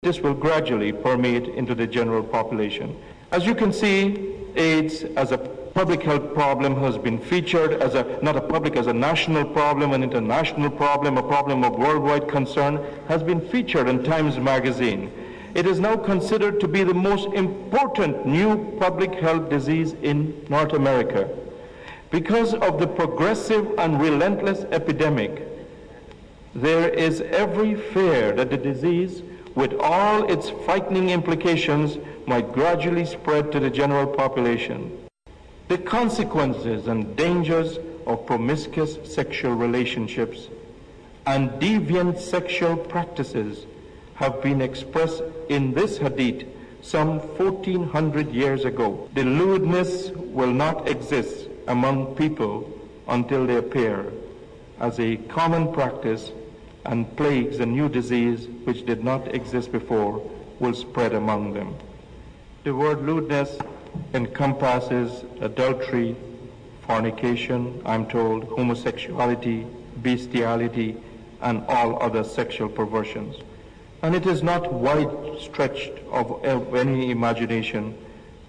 This will gradually permeate into the general population. As you can see, AIDS as a public health problem has been featured as a national problem, an international problem, a problem of worldwide concern, has been featured in Times Magazine. It is now considered to be the most important new public health disease in North America. Because of the progressive and relentless epidemic, there is every fear that the disease, with all its frightening implications, might gradually spread to the general population. The consequences and dangers of promiscuous sexual relationships and deviant sexual practices have been expressed in this hadith some 1400 years ago. The lewdness will not exist among people until they appear as a common practice, and plagues, a new disease which did not exist before, will spread among them. The word lewdness encompasses adultery, fornication, I'm told, homosexuality, bestiality, and all other sexual perversions. And it is not wide-stretched of any imagination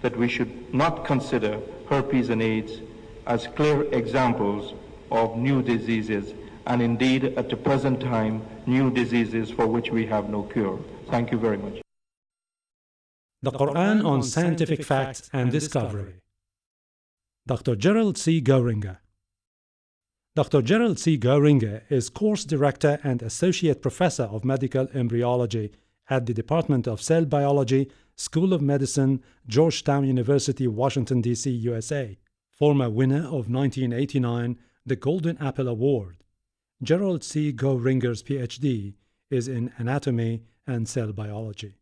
that we should not consider herpes and AIDS as clear examples of new diseases, and indeed, at the present time, new diseases for which we have no cure. Thank you very much. The Quran on Scientific Facts and Discovery. Dr. Gerald C. Goeringer. Dr. Gerald C. Goeringer is Course Director and Associate Professor of Medical Embryology at the Department of Cell Biology, School of Medicine, Georgetown University, Washington, D.C., USA. Former winner of 1989 the Golden Apple Award. Gerald C. Goeringer's Ph.D. is in anatomy and cell biology.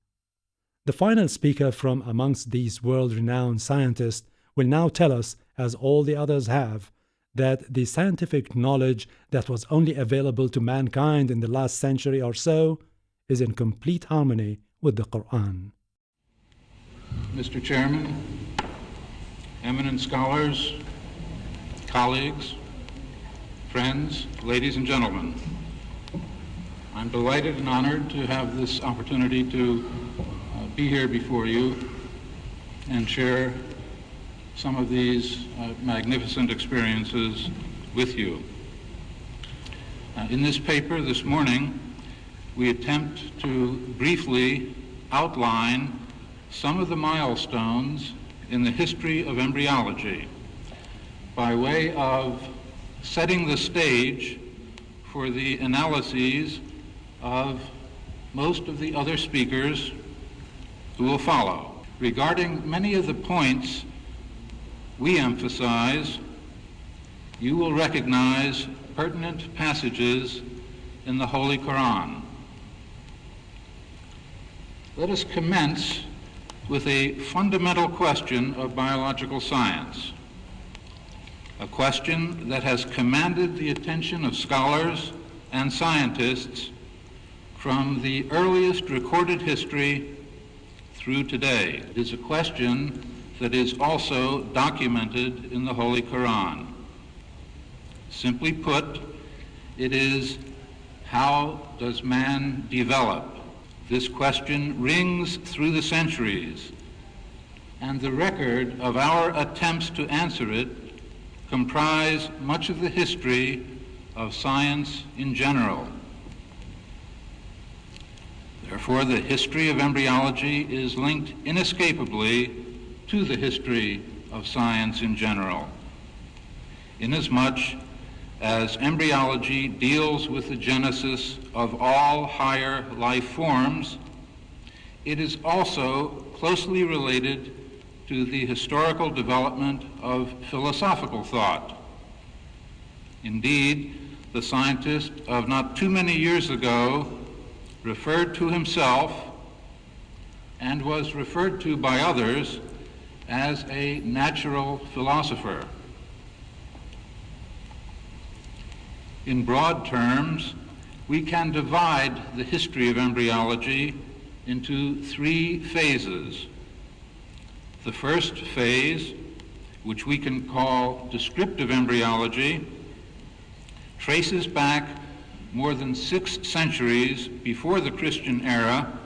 The final speaker from amongst these world-renowned scientists will now tell us, as all the others have, that the scientific knowledge that was only available to mankind in the last century or so is in complete harmony with the Quran. Mr. Chairman, eminent scholars, colleagues, friends, ladies and gentlemen, I'm delighted and honored to have this opportunity to be here before you and share some of these magnificent experiences with you. In this paper this morning, we attempt to briefly outline some of the milestones in the history of embryology by way of setting the stage for the analyses of most of the other speakers who will follow. Regarding many of the points we emphasize, you will recognize pertinent passages in the Holy Quran. Let us commence with a fundamental question of biological science, a question that has commanded the attention of scholars and scientists from the earliest recorded history through today. It is a question that is also documented in the Holy Quran. Simply put, it is, how does man develop? This question rings through the centuries, and the record of our attempts to answer it comprise much of the history of science in general. Therefore, the history of embryology is linked inescapably to the history of science in general, inasmuch as embryology deals with the genesis of all higher life forms. It is also closely related to the historical development of philosophical thought. Indeed, the scientist of not too many years ago referred to himself, and was referred to by others, as a natural philosopher. In broad terms, we can divide the history of embryology into three phases. The first phase, which we can call descriptive embryology, traces back more than 6 centuries before the Christian era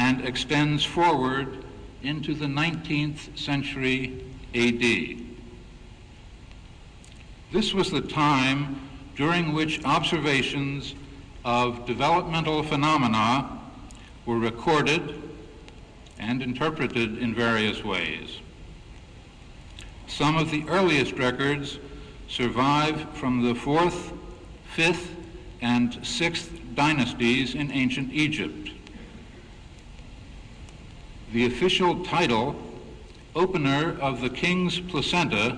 and extends forward into the 19th century AD. This was the time during which observations of developmental phenomena were recorded and interpreted in various ways. Some of the earliest records survive from the 4th, 5th, and 6th dynasties in ancient Egypt. The official title, Opener of the King's Placenta,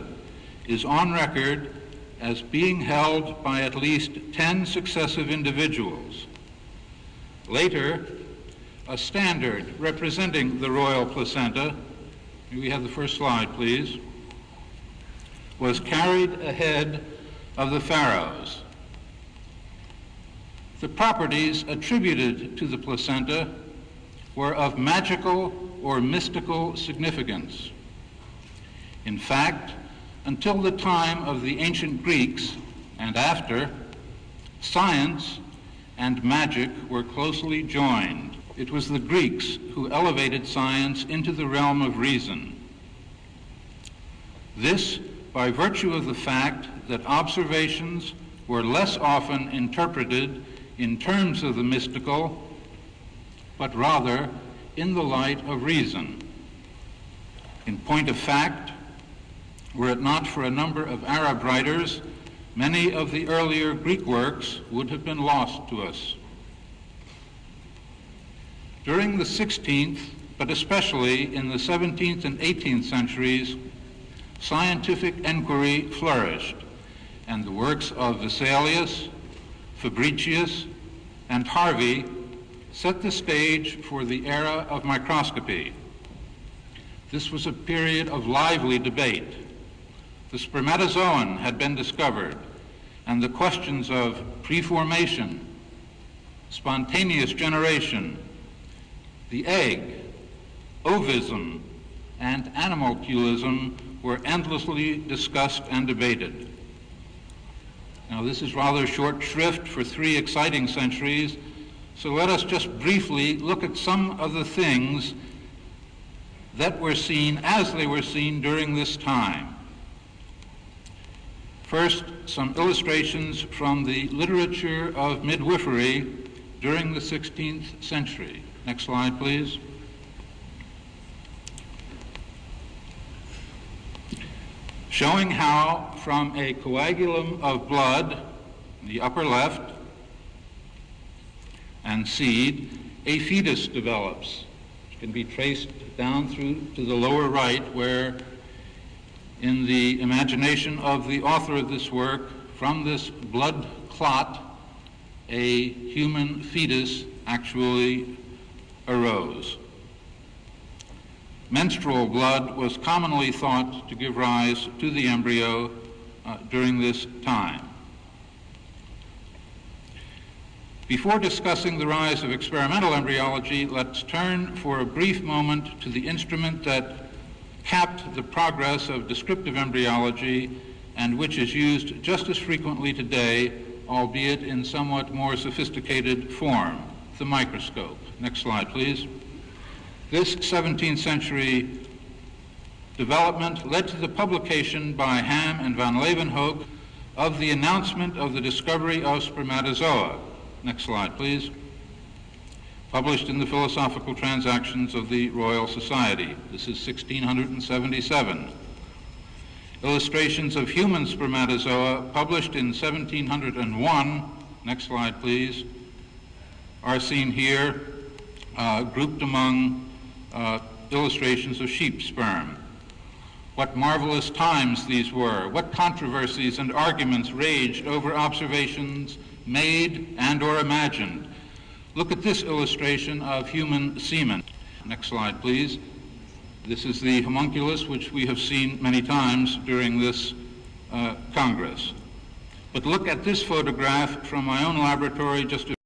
is on record as being held by at least 10 successive individuals. Later, a standard representing the royal placenta, may we have the first slide, please, was carried ahead of the pharaohs. The properties attributed to the placenta were of magical or mystical significance. In fact, until the time of the ancient Greeks and after, science and magic were closely joined. It was the Greeks who elevated science into the realm of reason. This by virtue of the fact that observations were less often interpreted in terms of the mystical, but rather in the light of reason. In point of fact, were it not for a number of Arab writers, many of the earlier Greek works would have been lost to us. During the 16th, but especially in the 17th and 18th centuries, scientific enquiry flourished, and the works of Vesalius, Fabricius, and Harvey set the stage for the era of microscopy. This was a period of lively debate. The spermatozoan had been discovered, and the questions of preformation, spontaneous generation, the egg, ovism, and animalculism were endlessly discussed and debated. Now, this is rather short shrift for 3 exciting centuries, so let us just briefly look at some of the things that were seen as they were seen during this time. First, some illustrations from the literature of midwifery during the 16th century. Next slide, please. Showing how from a coagulum of blood, in the upper left, and seed, a fetus develops. It can be traced down through to the lower right, where in the imagination of the author of this work, from this blood clot, a human fetus actually arose. Menstrual blood was commonly thought to give rise to the embryo during this time. Before discussing the rise of experimental embryology, let's turn for a brief moment to the instrument that capped the progress of descriptive embryology and which is used just as frequently today, albeit in somewhat more sophisticated form, the microscope. Next slide, please. This 17th century development led to the publication by Ham and van Leeuwenhoek of the announcement of the discovery of spermatozoa. Next slide, please. Published in the Philosophical Transactions of the Royal Society. This is 1677. Illustrations of human spermatozoa, published in 1701, next slide please, are seen here, grouped among illustrations of sheep sperm. What marvelous times these were. What controversies and arguments raged over observations made and or imagined. Look at this illustration of human semen. Next slide, please. This is the homunculus, which we have seen many times during this Congress. But look at this photograph from my own laboratory just a